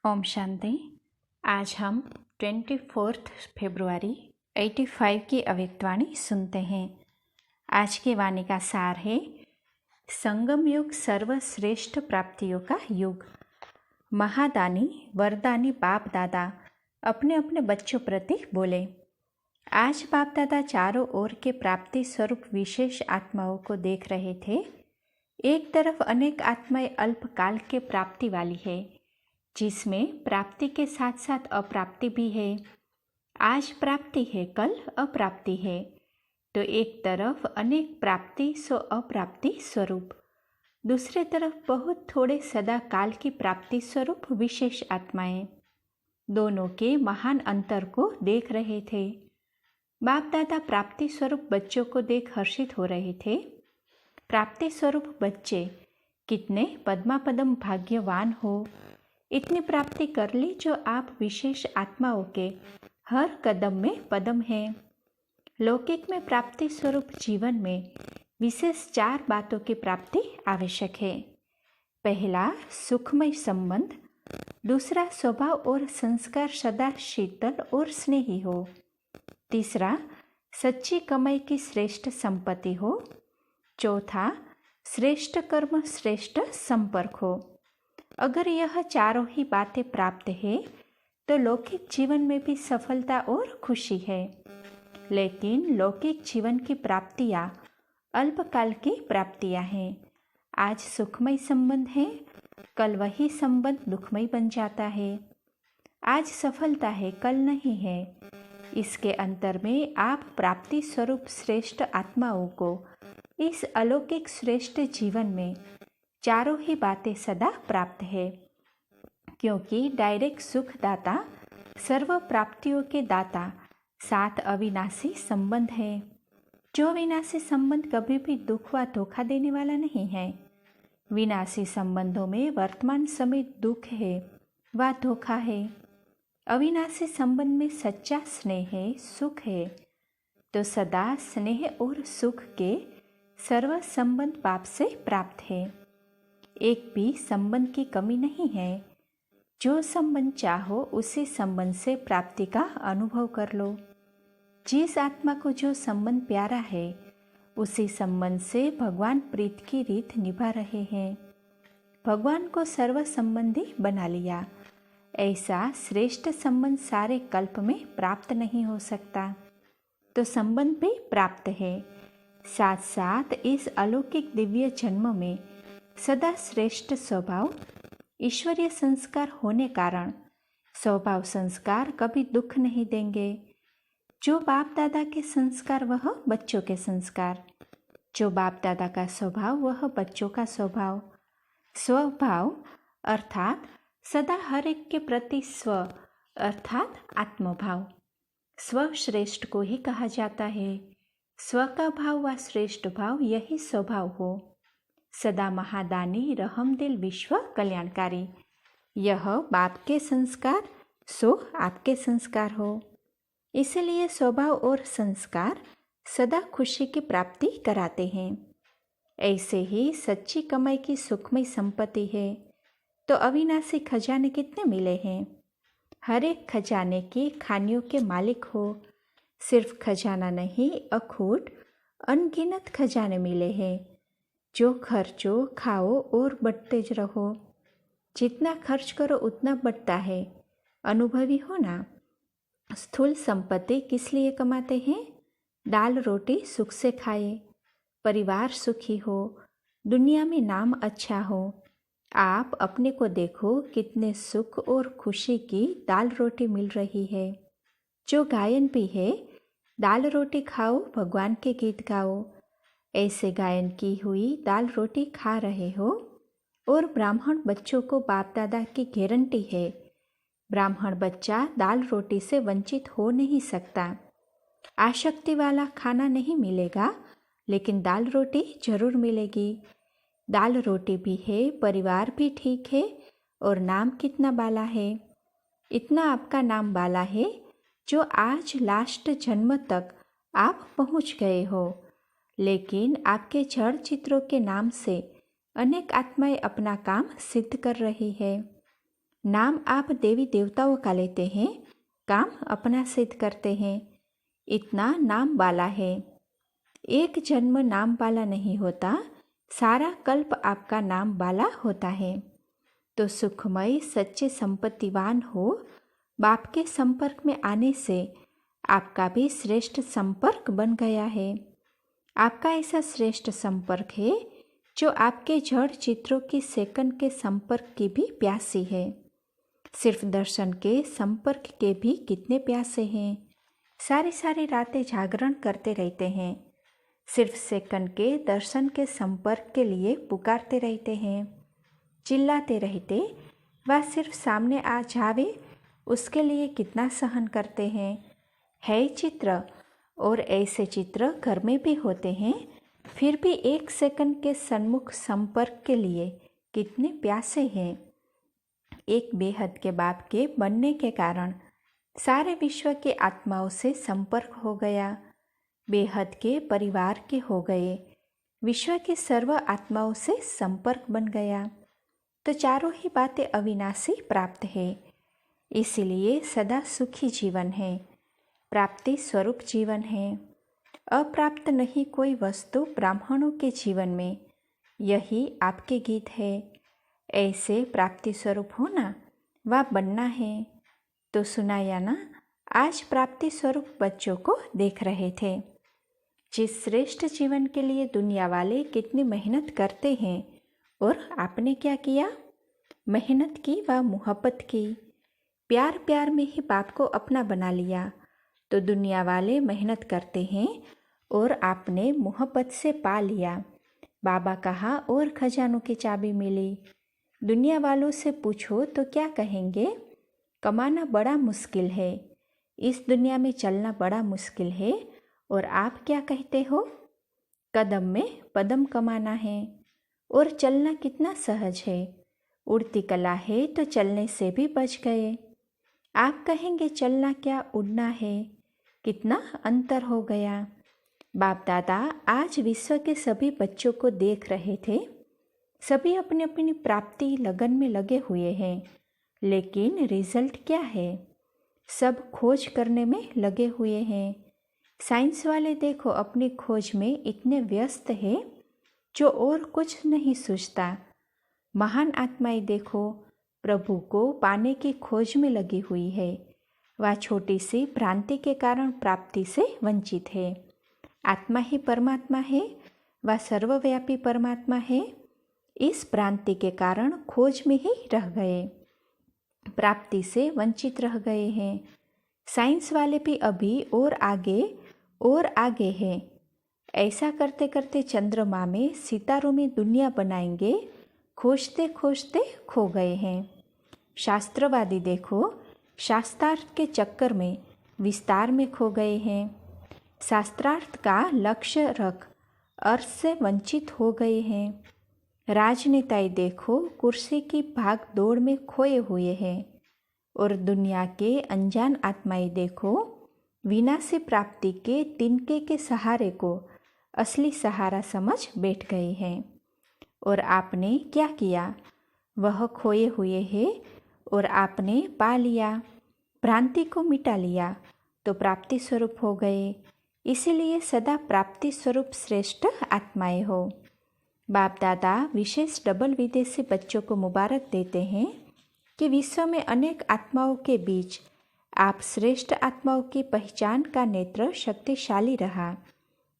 ओम शांति। आज हम 24 फरवरी 85 की अव्यक्तवाणी सुनते हैं। आज की वाणी का सार है, संगम युग सर्वश्रेष्ठ प्राप्तियों का युग। महादानी वरदानी बाप दादा अपने अपने बच्चों प्रति बोले। आज बाप दादा चारों ओर के प्राप्ति स्वरूप विशेष आत्माओं को देख रहे थे। एक तरफ अनेक आत्माएं अल्पकाल के प्राप्ति वाली है, जिसमें प्राप्ति के साथ साथ अप्राप्ति भी है। आज प्राप्ति है, कल अप्राप्ति है। तो एक तरफ अनेक प्राप्ति सो अप्राप्ति स्वरूप, दूसरे तरफ बहुत थोड़े सदा काल की प्राप्ति स्वरूप विशेष आत्माएं। दोनों के महान अंतर को देख रहे थे। बाप दादा प्राप्ति स्वरूप बच्चों को देख हर्षित हो रहे थे। प्राप्ति स्वरूप बच्चे कितने पद्मापदम भाग्यवान हो, इतनी प्राप्ति कर ली जो आप विशेष आत्माओं के हर कदम में पदम हैं। लौकिक में प्राप्ति स्वरूप जीवन में विशेष 4 बातों की प्राप्ति आवश्यक है। पहला सुखमय संबंध, दूसरा स्वभाव और संस्कार सदा शीतल और स्नेही हो, तीसरा सच्ची कमाई की श्रेष्ठ संपत्ति हो, चौथा श्रेष्ठ कर्म श्रेष्ठ संपर्क हो। अगर यह चारों ही बातें प्राप्त है तो लौकिक जीवन में भी सफलता और खुशी है। लेकिन लौकिक जीवन की प्राप्तियां अल्पकाल की प्राप्तियां हैं। आज सुखमय संबंध है, कल वही संबंध दुखमय बन जाता है। आज सफलता है, कल नहीं है। इसके अंतर में आप प्राप्ति स्वरूप श्रेष्ठ आत्माओं को इस अलौकिक श्रेष्ठ जीवन में चारों ही बातें सदा प्राप्त है, क्योंकि डायरेक्ट सुख दाता सर्व प्राप्तियों के दाता साथ अविनाशी संबंध है। जो विनाशी संबंध कभी भी दुख व धोखा देने वाला नहीं है। विनाशी संबंधों में वर्तमान समय दुख है व धोखा है। अविनाशी संबंध में सच्चा स्नेह है, सुख है। तो सदा स्नेह और सुख के सर्व संबंध बाप से प्राप्त है। एक भी संबंध की कमी नहीं है। जो संबंध चाहो उसी संबंध से प्राप्ति का अनुभव कर लो। जिस आत्मा को जो संबंध प्यारा है उसी संबंध से भगवान प्रीत की रीत निभा रहे हैं। भगवान को सर्व संबंधी बना लिया। ऐसा श्रेष्ठ संबंध सारे कल्प में प्राप्त नहीं हो सकता। तो संबंध भी प्राप्त है, साथ साथ इस अलौकिक दिव्य जन्म में सदा श्रेष्ठ स्वभाव ईश्वरीय संस्कार होने कारण स्वभाव संस्कार कभी दुख नहीं देंगे। जो बाप दादा के संस्कार वह बच्चों के संस्कार, जो बाप दादा का स्वभाव वह बच्चों का स्वभाव। स्वभाव अर्थात सदा हर एक के प्रति स्व अर्थात आत्मभाव। स्व श्रेष्ठ को ही कहा जाता है। स्व का भाव व श्रेष्ठ भाव यही स्वभाव हो। सदा महादानी रहमदिल विश्व कल्याणकारी, यह बाप के संस्कार सो आपके संस्कार हो। इसलिए स्वभाव और संस्कार सदा खुशी की प्राप्ति कराते हैं। ऐसे ही सच्ची कमाई की सुखमय संपत्ति है। तो अविनाशी खजाने कितने मिले हैं। हर एक खजाने की खानियों के मालिक हो। सिर्फ खजाना नहीं, अखूट अनगिनत खजाने मिले हैं। जो खर्चो, खाओ और बढ़ते रहो। जितना खर्च करो उतना बढ़ता है। अनुभवी हो ना। स्थूल संपत्ति किस लिए कमाते हैं? दाल रोटी सुख से खाए, परिवार सुखी हो, दुनिया में नाम अच्छा हो। आप अपने को देखो, कितने सुख और खुशी की दाल रोटी मिल रही है। जो गायन भी है, दाल रोटी खाओ, भगवान के गीत गाओ। ऐसे गायन की हुई दाल रोटी खा रहे हो। और ब्राह्मण बच्चों को बाप दादा की गारंटी है, ब्राह्मण बच्चा दाल रोटी से वंचित हो नहीं सकता। आसक्ति वाला खाना नहीं मिलेगा, लेकिन दाल रोटी जरूर मिलेगी। दाल रोटी भी है, परिवार भी ठीक है, और नाम कितना बाला है। इतना आपका नाम बाला है जो आज लास्ट जन्म तक आप पहुंच गए हो। लेकिन आपके जड़ चित्रों के नाम से अनेक आत्माएं अपना काम सिद्ध कर रही है। नाम आप देवी देवताओं का लेते हैं, काम अपना सिद्ध करते हैं। इतना नाम वाला है। एक जन्म नाम वाला नहीं होता, सारा कल्प आपका नाम वाला होता है। तो सुखमय सच्चे संपत्तिवान हो, बाप के संपर्क में आने से आपका भी श्रेष्ठ संपर्क बन गया है। आपका ऐसा श्रेष्ठ संपर्क है जो आपके जड़ चित्रों की सेकंड के संपर्क की भी प्यासी है। सिर्फ दर्शन के संपर्क के भी कितने प्यासे हैं। सारी सारी रातें जागरण करते रहते हैं, सिर्फ सेकंड के दर्शन के संपर्क के लिए पुकारते रहते हैं, चिल्लाते रहते। वह सिर्फ सामने आ जावे उसके लिए कितना सहन करते हैं। है चित्र, और ऐसे चित्र घर में भी होते हैं, फिर भी एक सेकंड के सन्मुख संपर्क के लिए कितने प्यासे हैं। एक बेहद के बाप के बनने के कारण सारे विश्व के आत्माओं से संपर्क हो गया। बेहद के परिवार के हो गए, विश्व के सर्व आत्माओं से संपर्क बन गया। तो चारों ही बातें अविनाशी प्राप्त है। इसीलिए सदा सुखी जीवन है, प्राप्ति स्वरूप जीवन है। अप्राप्त नहीं कोई वस्तु ब्राह्मणों के जीवन में, यही आपके गीत है। ऐसे प्राप्ति स्वरूप होना व बनना है। तो सुनाया ना, आज प्राप्ति स्वरूप बच्चों को देख रहे थे। जिस श्रेष्ठ जीवन के लिए दुनिया वाले कितनी मेहनत करते हैं, और आपने क्या किया? मेहनत की व मोहब्बत की। प्यार प्यार में ही बाप को अपना बना लिया। तो दुनिया वाले मेहनत करते हैं और आपने मोहब्बत से पा लिया। बाबा कहा और खजानों की चाबी मिली। दुनिया वालों से पूछो तो क्या कहेंगे? कमाना बड़ा मुश्किल है, इस दुनिया में चलना बड़ा मुश्किल है। और आप क्या कहते हो? कदम में पदम कमाना है, और चलना कितना सहज है। उड़ती कला है तो चलने से भी बच गए। आप कहेंगे चलना क्या उड़ना है, कितना अंतर हो गया। बाप दादा आज विश्व के सभी बच्चों को देख रहे थे। सभी अपनी अपनी प्राप्ति लगन में लगे हुए हैं, लेकिन रिजल्ट क्या है? सब खोज करने में लगे हुए हैं। साइंस वाले देखो अपनी खोज में इतने व्यस्त है जो और कुछ नहीं सोचता। महान आत्माएं देखो प्रभु को पाने की खोज में लगी हुई है। वह छोटी सी भ्रांति के कारण प्राप्ति से वंचित है। आत्मा ही परमात्मा है, वह सर्वव्यापी परमात्मा है। इस भ्रांति के कारण खोज में ही रह गए, प्राप्ति से वंचित रह गए हैं। साइंस वाले भी अभी और आगे हैं। ऐसा करते करते चंद्रमा में सितारों में दुनिया बनाएंगे, खोजते खोजते खो गए हैं। शास्त्रवादी देखो शास्त्रार्थ के चक्कर में विस्तार में खो गए हैं। शास्त्रार्थ का लक्ष्य रख अर्थ से वंचित हो गए हैं। राजनेताएं देखो कुर्सी की भाग दौड़ में खोए हुए हैं। और दुनिया के अनजान आत्माएं देखो विनाशी प्राप्ति के तिनके के सहारे को असली सहारा समझ बैठ गए हैं। और आपने क्या किया? वह खोए हुए हैं और आपने पा लिया, भ्रांति को मिटा लिया, तो प्राप्ति स्वरूप हो गए। इसीलिए सदा प्राप्ति स्वरूप श्रेष्ठ आत्माएं हो। बाप दादा विशेष डबल विदेशी बच्चों को मुबारक देते हैं कि विश्व में अनेक आत्माओं के बीच आप श्रेष्ठ आत्माओं की पहचान का नेत्र शक्तिशाली रहा।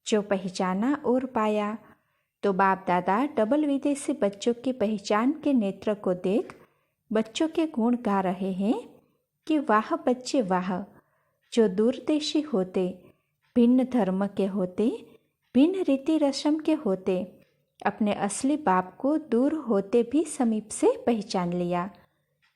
जो पहचाना और पाया, तो बाप दादा डबल विदेशी बच्चों की पहचान के नेत्र को देख बच्चों के गुण गा रहे हैं कि वाह बच्चे वाह, जो दूरदेशी होते, भिन्न धर्म के होते, भिन्न रीति रस्म के होते, अपने असली बाप को दूर होते भी समीप से पहचान लिया,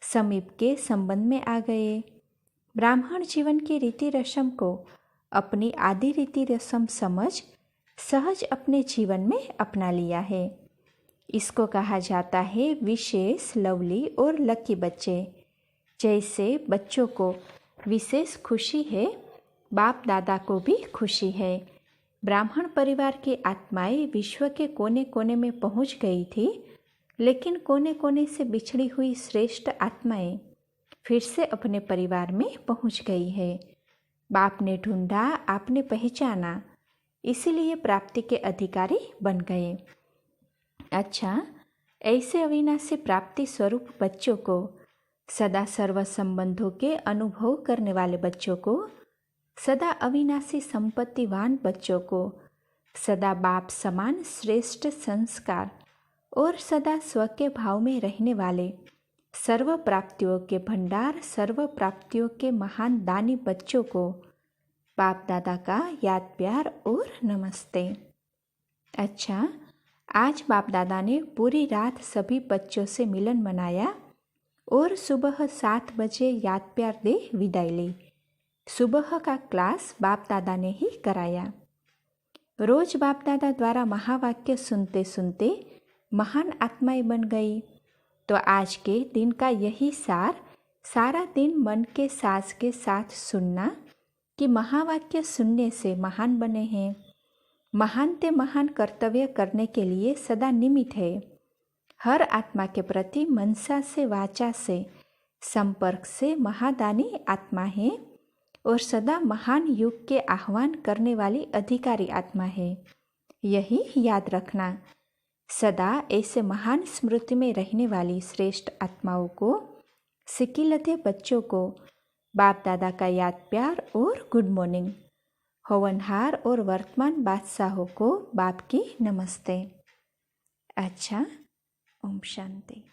समीप के संबंध में आ गए। ब्राह्मण जीवन की रीति रस्म को अपनी आदि रीति रस्म समझ सहज अपने जीवन में अपना लिया है। इसको कहा जाता है विशेष, लवली और लकी बच्चे। जैसे बच्चों को विशेष खुशी है, बाप दादा को भी खुशी है। ब्राह्मण परिवार की आत्माएं विश्व के कोने कोने में पहुंच गई थी, लेकिन कोने कोने से बिछड़ी हुई श्रेष्ठ आत्माएं फिर से अपने परिवार में पहुंच गई है। बाप ने ढूंढा, आपने पहचाना, इसीलिए प्राप्ति के अधिकारी बन गए। अच्छा, ऐसे अविनाशी प्राप्ति स्वरूप बच्चों को, सदा सर्व संबंधों के अनुभव करने वाले बच्चों को, सदा अविनाशी संपत्तिवान बच्चों को, सदा बाप समान श्रेष्ठ संस्कार और सदा स्व के भाव में रहने वाले, सर्व प्राप्तियों के भंडार, सर्व प्राप्तियों के महान दानी बच्चों को बाप दादा का याद प्यार और नमस्ते। अच्छा, आज बाप दादा ने पूरी रात सभी बच्चों से मिलन मनाया और सुबह 7 बजे याद प्यार दे विदाई ली। सुबह का क्लास बाप दादा ने ही कराया। रोज बाप दादा द्वारा महावाक्य सुनते सुनते महान आत्माएं बन गई। तो आज के दिन का यही सार, सारा दिन मन के साज के साथ सुनना कि महावाक्य सुनने से महान बने हैं। महान ते महान कर्तव्य करने के लिए सदा निमित्त है। हर आत्मा के प्रति मनसा से, वाचा से, संपर्क से महादानी आत्मा है और सदा महान युग के आह्वान करने वाली अधिकारी आत्मा है। यही याद रखना। सदा ऐसे महान स्मृति में रहने वाली श्रेष्ठ आत्माओं को, सिकिलते बच्चों को बाप दादा का याद प्यार और गुड मॉर्निंग। होवनहार और वर्तमान बादशाहों को बाप की नमस्ते। अच्छा, ओम शांति।